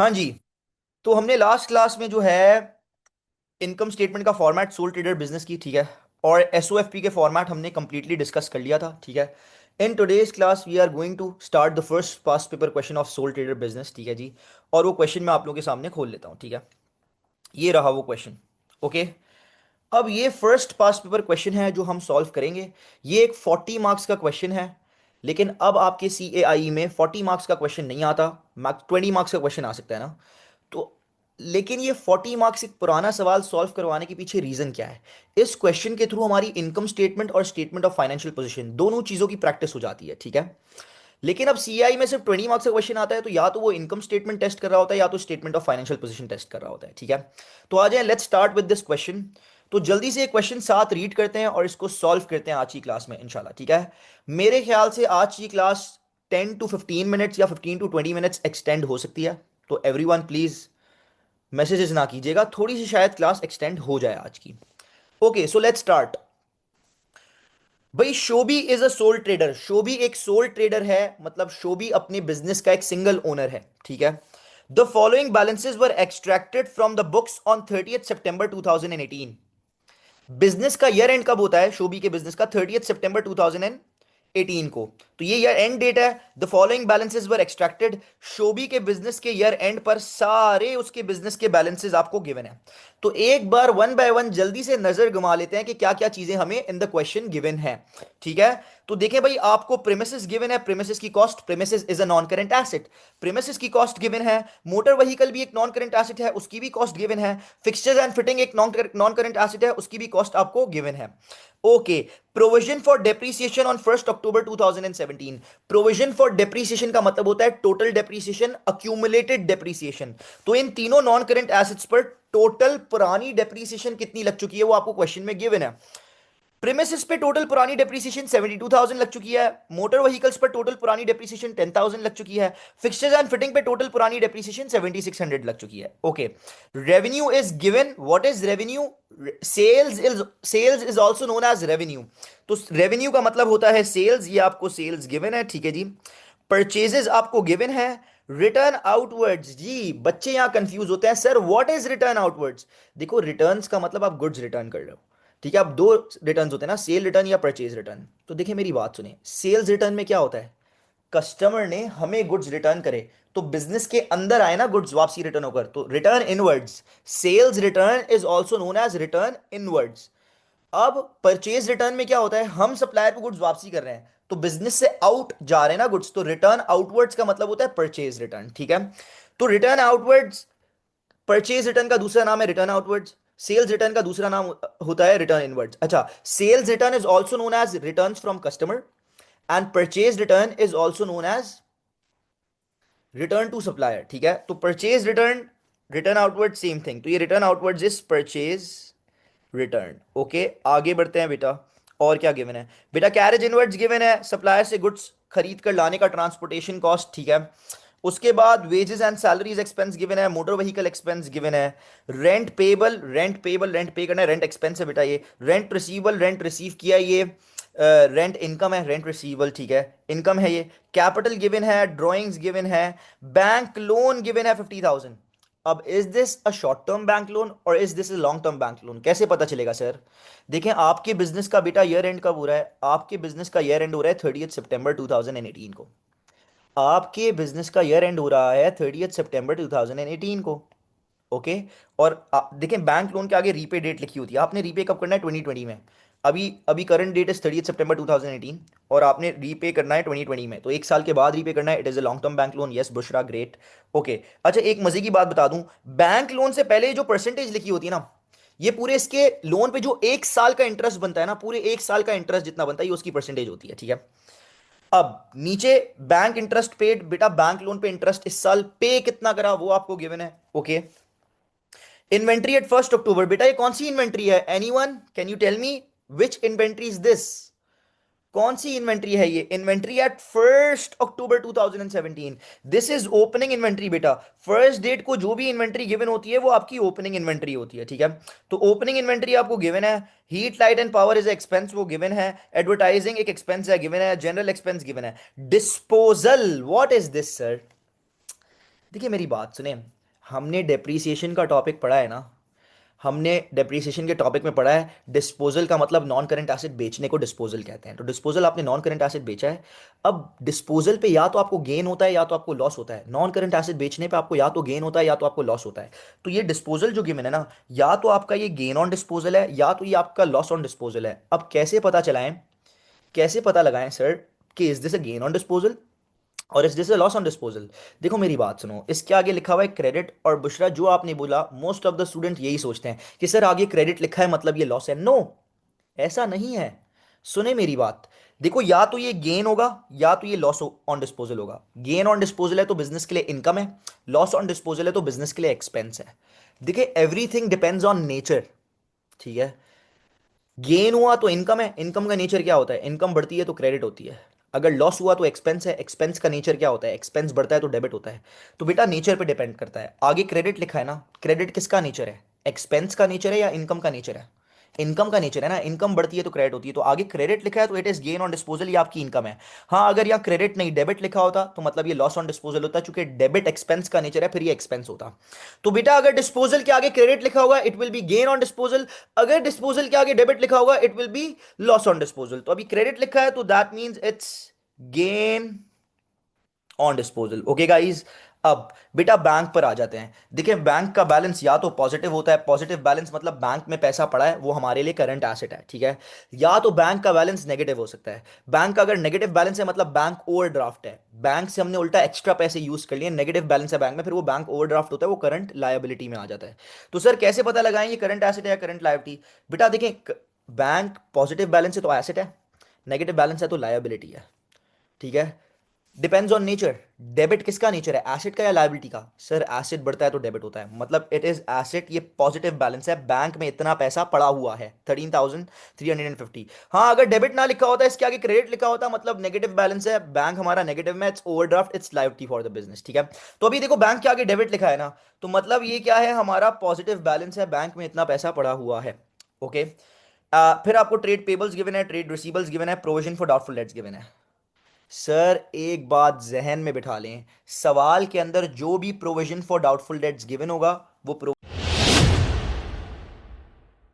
हाँ जी। तो हमने लास्ट क्लास में जो है इनकम स्टेटमेंट का फॉर्मेट सोल ट्रेडर बिजनेस की, ठीक है, और एसओएफपी के फॉर्मेट हमने कंप्लीटली डिस्कस कर लिया था, ठीक है। In today's class we are going to start the first past paper question of sole trader business, ठीक है जी। और वो क्वेश्चन मैं आप लोगों के सामने खोल लेता हूँ, ठीक है। ये रहा वो क्वेश्चन। ओके। अब ये फर्स्ट पास्ट पेपर क्वेश्चन है जो हम सॉल्व करेंगे। ये एक 40 मार्क्स का क्वेश्चन है। लेकिन अब आपके सी ए आई में 40 मार्क्स का क्वेश्चन नहीं आता। 20 मार्क्स का क्वेश्चन आ सकता है ना। तो लेकिन ये 40 मार्क्स एक पुराना सवाल सॉल्व करवाने के पीछे रीजन क्या है? इस क्वेश्चन के थ्रू हमारी इनकम स्टेटमेंट और स्टेटमेंट ऑफ फाइनेंशियल पोजीशन दोनों चीजों की प्रैक्टिस हो जाती है, ठीक है। लेकिन अब सीआई में सिर्फ 20 मार्क्स का क्वेश्चन आता है, तो या तो वो इनकम स्टेटमेंट टेस्ट कर रहा होता है या तो statement of financial position test कर रहा होता है, ठीक है। तो आ जाए, let's start with this question. तो जल्दी से क्वेश्चन साथ रीड करते हैं और इसको सॉल्व करते हैं आज की क्लास में इंशाल्लाह, ठीक है। मेरे ख्याल से आज की क्लास 10 to 15 मिनट्स या 15 to 20 मिनट्स एक्सटेंड हो सकती है। तो एवरीवन प्लीज मैसेजेस ना कीजिएगा, थोड़ी सी शायद क्लास एक्सटेंड हो जाए आज की। Okay, so let's start. भाई शोभी इज अ सोल ट्रेडर। शोभी एक सोल ट्रेडर है, मतलब शोभी अपने बिजनेस का एक सिंगल ओनर है, ठीक है। The following balances were extracted from the books on 30 September 2018। Business का ईयर एंड कब होता है शोभी के बिजनेस का? 30 सितंबर 2018 को। तो ये ईयर एंड डेट है। The following balances were extracted. Shobhi के बिजनेस के ईयर एंड पर सारे उसके बिजनेस के बैलेंसेस आपको गिवन है। तो एक बार वन बाय वन जल्दी से नजर घुमा लेते हैं कि क्या क्या चीजें हमें इन द क्वेश्चन गिवन है, ठीक है। तो देखें भाई, आपको प्रीमिसेस गिवन है, प्रीमिसेस की cost, premises is a non current asset, premises की कॉस्ट गिवन है। मोटर व्हीकल भी एक नॉन करेंट एसेट है, उसकी भी कॉस्ट गिवन है। फिक्सचर्स एंड फिटिंग एक नॉन करेंट एसेट है, उसकी भी कॉस्ट आपको गिवन है। Okay. Provision for depreciation on 1 October 2017। Provision for depreciation का मतलब होता है टोटल डेप्रीसिएशन, अक्यूमुलेटेड डेप्रीसिएशन। तो इन तीनों नॉन करेंट एसेट्स पर टोटल पुरानी डेप्रीसिएशन कितनी लग चुकी है वो आपको क्वेश्चन में गिवन है। प्रीमिसेस पे टोटल पुरानी डेप्रीसिएशन 72,000 लग चुकी है। मोटर व्हीकल्स पर टोटल पुरानी डेप्रीसिएशन 10,000 लग चुकी है। फिक्सचर्स एंड फिटिंग पे टोटल पुरानी डेप्रीसिएशन 7600 लग चुकी है। Okay. Revenue is given. What is revenue? Sales is also known as revenue. तो रेवेन्यू का मतलब होता है सेल्स, ये आपको सेल्स गिवन है, ठीक है जी। परचेजेस आपको गिवन है। रिटर्न आउटवर्ड्स, जी बच्चे यहां कंफ्यूज होते हैं, sir what is return outwards? देखो, रिटर्न्स का मतलब आप गुड्स रिटर्न कर रहे हो, ठीक है। अब दो रिटर्न्स होते हैं ना, सेल रिटर्न या परचेज रिटर्न। तो देखिए मेरी बात सुनिए, सेल्स रिटर्न में क्या होता है? कस्टमर ने हमें गुड्स रिटर्न करे, तो बिजनेस के अंदर आए ना गुड्स वापसी रिटर्न होकर, तो return inwards. Sales return is also known as return inwards. अब परचेज रिटर्न में क्या होता है? हम सप्लायर को गुड्स वापसी कर रहे हैं, तो बिजनेस से आउट जा रहे हैं ना गुड्स, तो रिटर्न आउटवर्ड्स का मतलब होता है परचेज रिटर्न, ठीक है। तो रिटर्न आउटवर्ड्स, परचेज रिटर्न का दूसरा नाम है रिटर्न आउटवर्ड्स। सेल्स रिटर्न का दूसरा नाम होता है रिटर्न इनवर्ड्स। अच्छा, sales return is also known as return from customer, and purchase return is also known as return to supplier, ठीक है। तो purchase return, return outward same thing, तो ये return outward is purchase return. Okay, आगे बढ़ते हैं बेटा। और क्या गिवन है बेटा? कैरेज इनवर्ड्स गिवन है, सप्लायर से गुड्स खरीद कर लाने का ट्रांसपोर्टेशन कॉस्ट, ठीक है। उसके बाद wages and salaries expense given है, मोटर व्हीकल एक्सपेंस गिवन है। रेंट पेबल, रेंट पे करना है, रेंट एक्सपेंस है बेटा ये। रेंट रिसीवेबल, रेंट रिसीव किया ये। रेंट इनकम है, रेंट रिसीवेबल, ठीक है, इनकम है ये। कैपिटल गिवन है, ड्राइंग्स गिवन है। बैंक लोन गिवन है 50,000। अब is this a short term bank loan और is this a long term bank loan? कैसे पता चलेगा सर? देखें, आपके बिजनेस का बेटा ईयर एंड कब हो रहा है? आपके बिजनेस का ईयर एंड हो रहा है 30 सितंबर 2018 को। आपके बिजनेस का ईयर एंड हो रहा है 30 सितंबर 2018 को। ओके। और देखें, बैंक लोन के आगे रीपे डेट लिखी होती है, आपने रीपे कब करना है? 2020 में। अभी अभी करंट डेट इज 30 सितंबर 2018, और आपने रीपे करना है 2020 में, तो एक साल के बाद रीपे करना है। It is a long term bank loan, yes Bushra, great. Okay. अच्छा, एक मजे की बात बता दूं, बैंक लोन से पहले जो परसेंटेज लिखी होती है ना, ये पूरे इसके लोन पे जो एक साल का इंटरेस्ट बनता है ना, पूरे एक साल का इंटरेस्ट जितना बनता है, ये उसकी परसेंटेज होती है, ठीक है। अब नीचे बैंक इंटरेस्ट पेड, बेटा बैंक लोन पे इंटरेस्ट इस साल पे कितना करा वो आपको गिवन है। ओके। इन्वेंट्री एट 1 अक्टूबर, बेटा ये कौन सी इन्वेंट्री है? Anyone can you tell me which inventory is this? कौन सी इन्वेंट्री है ये? Inventory at 1 October 2017। This is opening inventory बेटा। फर्स्ट डेट को जो भी इन्वेंट्री गिवन होती है वो आपकी ओपनिंग इन्वेंट्री होती है, ठीक है। तो ओपनिंग इन्वेंट्री आपको गिवन है। Heat light and power is expense, वो गिवन है। एडवर्टाइजिंग एक एक्सपेंस है, गिवन है। जनरल एक्सपेंस गिवन है। Disposal, what is this sir? देखिए मेरी बात सुने, हमने डेप्रीसिएशन का टॉपिक पढ़ा है ना, हमने डेप्रीसिएशन के टॉपिक में पढ़ा है डिस्पोजल का मतलब नॉन करंट एसेट बेचने को डिस्पोजल कहते हैं। तो डिस्पोजल, आपने नॉन करंट एसेट बेचा है। अब डिस्पोजल पे या तो आपको गेन होता है या तो आपको लॉस होता है। नॉन करंट एसेट बेचने पे आपको या तो गेन होता है या तो आपको लॉस होता है। तो ये डिस्पोजल जो गिवन है ना, या तो आपका ये गेन ऑन डिस्पोजल है या तो ये आपका लॉस ऑन डिस्पोजल है। अब कैसे पता चलाएं, कैसे पता लगाएं सर कि is this a gain on disposal और is this a loss on disposal? देखो मेरी बात सुनो, इसके आगे लिखा हुआ है क्रेडिट, और बुशरा जो आपने बोला मोस्ट ऑफ द स्टूडेंट यही सोचते हैं कि सर आगे क्रेडिट लिखा है मतलब ये लॉस है। नो, ऐसा नहीं है। सुने मेरी बात, देखो या तो ये गेन होगा या तो ये लॉस ऑन डिस्पोजल होगा। गेन ऑन डिस्पोजल है तो बिजनेस के लिए इनकम है, लॉस ऑन डिस्पोजल है तो बिजनेस के लिए एक्सपेंस है। देखिए एवरीथिंग डिपेंड्स ऑन नेचर, ठीक है। गेन हुआ तो इनकम है, इनकम का नेचर क्या होता है, इनकम बढ़ती है तो क्रेडिट होती है। अगर लॉस हुआ तो एक्सपेंस है, एक्सपेंस का नेचर क्या होता है, एक्सपेंस बढ़ता है तो डेबिट होता है। तो बेटा नेचर पे डिपेंड करता है। आगे क्रेडिट लिखा है ना, क्रेडिट किसका नेचर है, एक्सपेंस का नेचर है या इनकम का नेचर है? इनकम का नेचर है ना, इनकम बढ़ती है तो क्रेडिट होती है। तो आगे क्रेडिट लिखा है तो it is gain on disposal, ये आपकी इनकम है। हाँ अगर यहाँ क्रेडिट नहीं डेबिट लिखा होता तो मतलब ये लॉस ऑन डिस्पोजल होता, चूंकि डेबिट एक्सपेंस का नेचर है फिर ये एक्सपेंस होता। तो बेटा अगर डिस्पोजल के आगे क्रेडिट लिखा होगा it will be gain on disposal, अगर डिस्पोजल के आगे डेबिट लिखा होगा it will be loss on disposal. तो अभी क्रेडिट लिखा है तो that means it's gain on disposal. Okay guys, अब बेटा बैंक पर आ जाते हैं। देखिए बैंक का बैलेंस या तो पॉजिटिव होता है, पॉजिटिव बैलेंस मतलब बैंक में पैसा पड़ा है वो हमारे लिए करंट एसेट है, ठीक है। या तो बैंक का बैलेंस नेगेटिव हो सकता है। बैंक का अगर नेगेटिव बैलेंस है मतलब बैंक ओवरड्राफ्ट है, बैंक से हमने उल्टा एक्स्ट्रा पैसे यूज कर लिए, नेगेटिव बैलेंस है बैंक में, फिर वो बैंक ओवरड्राफ्ट होता है, वो करंट लायबिलिटी में आ जाता है। तो सर कैसे पता लगाएं ये करंट एसेट है या करंट लायबिलिटी? बेटा देखिए, बैंक पॉजिटिव बैलेंस है तो एसेट है, नेगेटिव बैलेंस है तो लायबिलिटी है, ठीक है। Depends on nature. डेबिट किसका नेचर है, एसेट का या लायबिलिटी का? सर एसेट बढ़ता है तो डेबिट होता है, मतलब इट इज एसेट। ये पॉजिटिव बैलेंस है, बैंक में इतना पैसा पड़ा हुआ है 13,350। हाँ अगर डेबिट ना लिखा होता, इसके आगे क्रेडिट लिखा होता, मतलब नेगेटिव बैलेंस है, बैंक हमारा नेगेटिव में, it's overdraft, it's liability for the business, ठीक है। तो अभी देखो बैंक के आगे डेबिट लिखा है ना, तो मतलब ये क्या है, हमारा पॉजिटिव बैलेंस है, बैंक में इतना पैसा पड़ा हुआ है। ओके। फिर आपको ट्रेड पेबल्स गिवन है, ट्रेड रिसीबल्स गिवन है, provision for doubtful debts given है। सर एक बात जहन में बिठा लें, सवाल के अंदर जो भी provision for doubtful debts given होगा वो